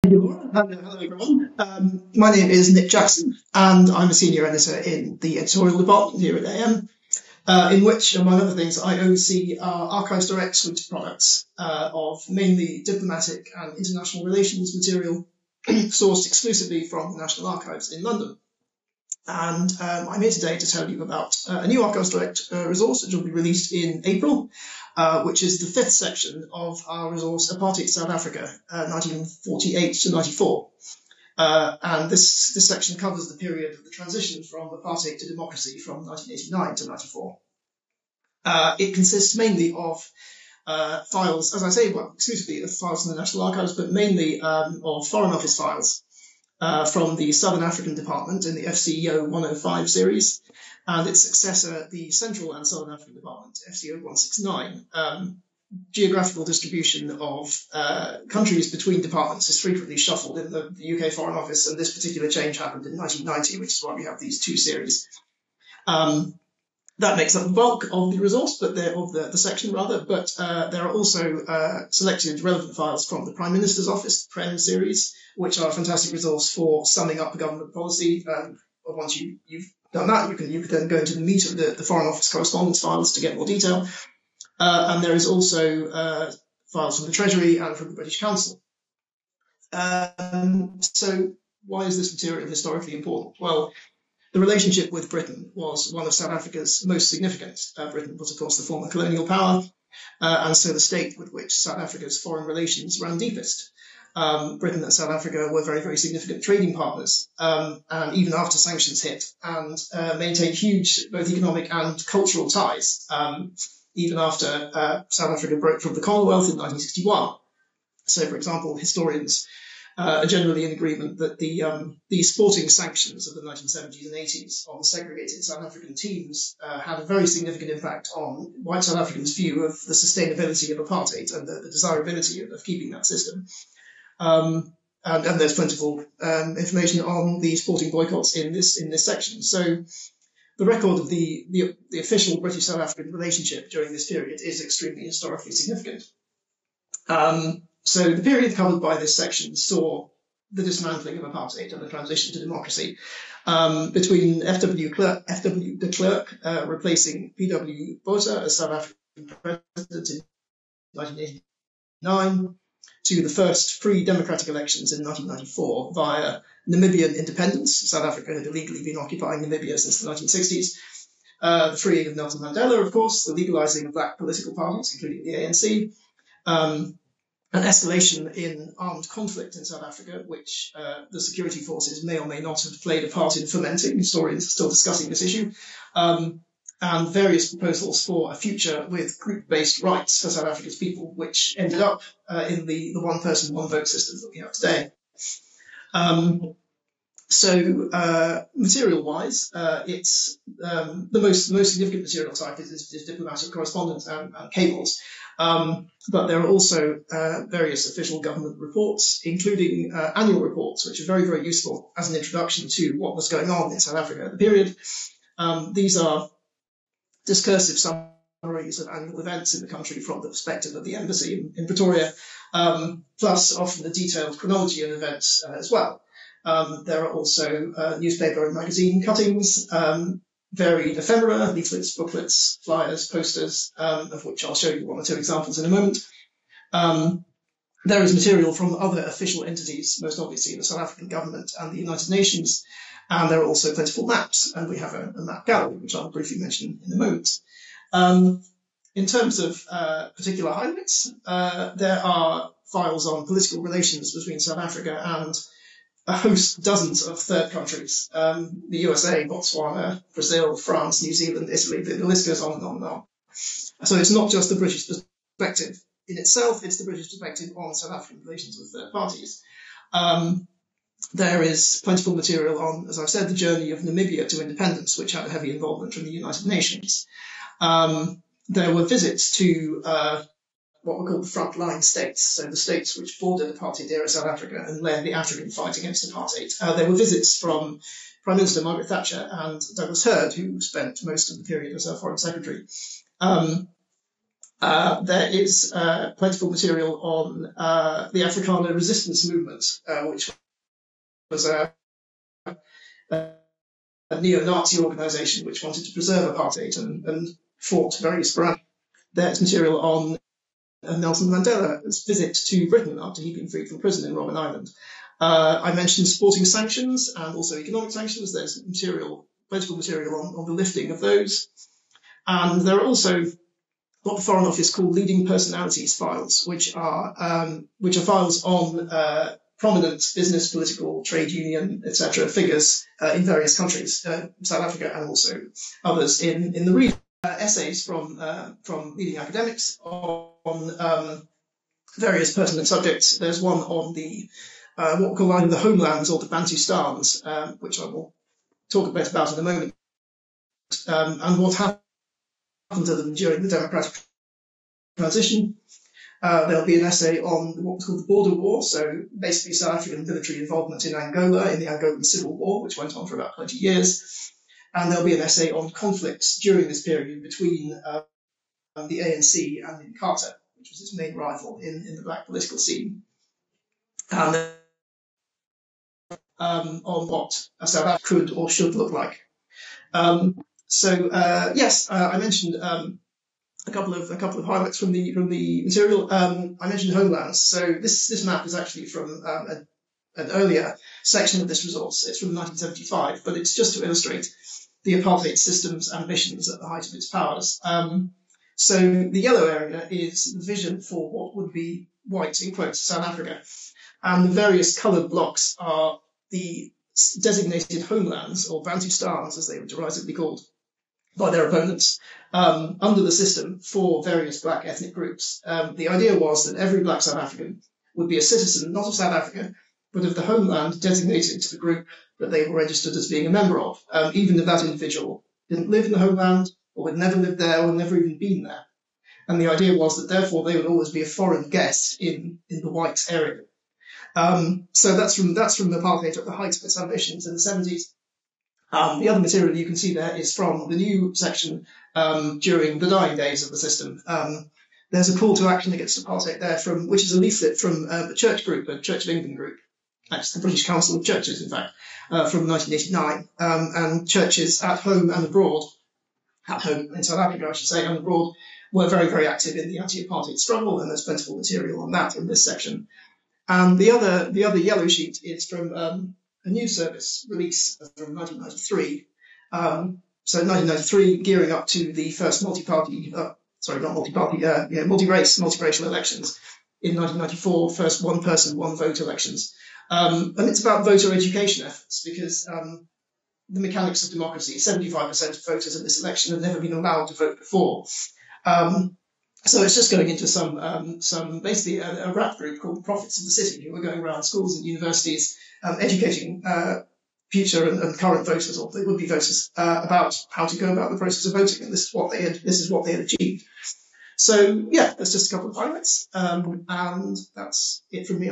Hello, everyone. My name is Nick Jackson, and I'm a senior editor in the editorial department here at AM, in which, among other things, I oversee our Archives Direct suite of products of mainly diplomatic and international relations material sourced exclusively from the National Archives in London. And I'm here today to tell you about a new Archives Direct resource, which will be released in April, which is the fifth section of our resource, Apartheid South Africa, 1948 to 94. And this section covers the period of the transition from apartheid to democracy from 1989 to 94. It consists mainly of files, as I say, well, exclusively of files from the National Archives, but mainly of Foreign Office files from the Southern African Department in the FCO 105 series, and its successor, the Central and Southern African Department, FCO 169. Geographical distribution of countries between departments is frequently shuffled in the UK Foreign Office, and this particular change happened in 1990, which is why we have these two series. That makes up the bulk of the resource, but of the section rather. But there are also selected relevant files from the Prime Minister's Office, the PREM series, which are a fantastic resource for summing up a government policy. Once you've done that, you can then go into the meat of the Foreign Office correspondence files to get more detail. And there is also files from the Treasury and from the British Council. So why is this material historically important? Well, the relationship with Britain was one of South Africa's most significant. Britain was, of course, the former colonial power, and so the state with which South Africa's foreign relations ran deepest. Britain and South Africa were very, very significant trading partners, and even after sanctions hit, and maintained huge both economic and cultural ties, even after South Africa broke from the Commonwealth in 1961. So, for example, historians are generally in agreement that the sporting sanctions of the 1970s and 80s on segregated South African teams had a very significant impact on white South Africans' view of the sustainability of apartheid and the desirability of keeping that system. And there's plentiful information on the sporting boycotts in this section. So the record of the official British-South African relationship during this period is extremely historically significant. So the period covered by this section saw the dismantling of apartheid and the transition to democracy between F.W. de Klerk replacing P.W. Botha as South African president in 1989 to the first free democratic elections in 1994 via Namibian independence. South Africa had illegally been occupying Namibia since the 1960s. The freeing of Nelson Mandela, of course, the legalizing of black political parties, including the ANC, an escalation in armed conflict in South Africa, which the security forces may or may not have played a part in fomenting. Historians are still discussing this issue, and various proposals for a future with group-based rights for South Africa's people, which ended up in the one-person, one-vote system that we have today. So material-wise, it's the most significant material type is diplomatic correspondence and cables. But there are also various official government reports, including annual reports, which are very, very useful as an introduction to what was going on in South Africa at the period. These are discursive summaries of annual events in the country from the perspective of the embassy in Pretoria, plus often the detailed chronology of events as well. There are also newspaper and magazine cuttings, varied ephemera, leaflets, booklets, flyers, posters, of which I'll show you one or two examples in a moment. There is material from other official entities, most obviously the South African government and the United Nations, and there are also plentiful maps, and we have a map gallery, which I'll briefly mention in a moment. In terms of particular highlights, there are files on political relations between South Africa and a host, dozens of third countries, the USA, Botswana, Brazil, France, New Zealand, Italy, the list goes on and on and on. So it's not just the British perspective in itself, it's the British perspective on South African relations with third parties. There is plentiful material on, as I've said, the journey of Namibia to independence, which had a heavy involvement from the United Nations. There were visits to what were called the frontline states, so the states which bordered apartheid-era South Africa and led the African fight against apartheid. There were visits from Prime Minister Margaret Thatcher and Douglas Hurd, who spent most of the period as our Foreign Secretary. There is plentiful material on the Afrikaner resistance movement, which was a neo-Nazi organisation which wanted to preserve apartheid and fought very sporadically. There's material on Nelson Mandela's visit to Britain after he'd been freed from prison in Robben Island. I mentioned sporting sanctions and also economic sanctions. There's plentiful material on the lifting of those. And there are also what the Foreign Office call leading personalities files, which are files on prominent business, political, trade union, etc. figures in various countries, South Africa and also others in the region. Essays from leading academics on various pertinent subjects. There's one on the what we call either the homelands or the Bantustans, which I will talk a bit about in a moment, and what happened to them during the democratic transition. There'll be an essay on what was called the border war, so basically South African military involvement in Angola, in the Angolan Civil War, which went on for about 20 years. And there'll be an essay on conflicts during this period between the ANC and Inkatha, which was its main rival in the black political scene. And on what South Africa could or should look like. Yes, I mentioned a couple of highlights from the material. I mentioned homelands. So this map is actually from an earlier section of this resource. It's from 1975, but it's just to illustrate the apartheid system's ambitions at the height of its powers. So the yellow area is the vision for what would be white, in quotes, South Africa. And the various coloured blocks are the designated homelands, or Bantustans, as they were derisively called by their opponents, under the system for various black ethnic groups. The idea was that every black South African would be a citizen, not of South Africa, but of the homeland designated to the group that they were registered as being a member of, even if that individual didn't live in the homeland, or had never lived there, or never even been there. And the idea was that therefore they would always be a foreign guest in the white area. So that's from apartheid at the height of its ambitions in the 70s. The other material you can see there is from the new section during the dying days of the system. There's a call to action against apartheid there, which is a leaflet from the Church group, a Church of England group. That's the British Council of Churches, in fact, from 1989. And churches at home and abroad, at home in South Africa, I should say, and abroad, were very, very active in the anti-apartheid struggle, and there's plentiful material on that in this section. And the other yellow sheet is from a news service release from 1993. So 1993, gearing up to the first multi-race, multiracial elections in 1994, first one person, one vote elections. And it's about voter education efforts because the mechanics of democracy, 75% of voters in this election have never been allowed to vote before. So it's just going into some basically a rap group called the Prophets of the City, who are going around schools and universities educating future and current voters, or they would be voters, about how to go about the process of voting, and this is what they had achieved. So yeah, that's just a couple of highlights, and that's it from me.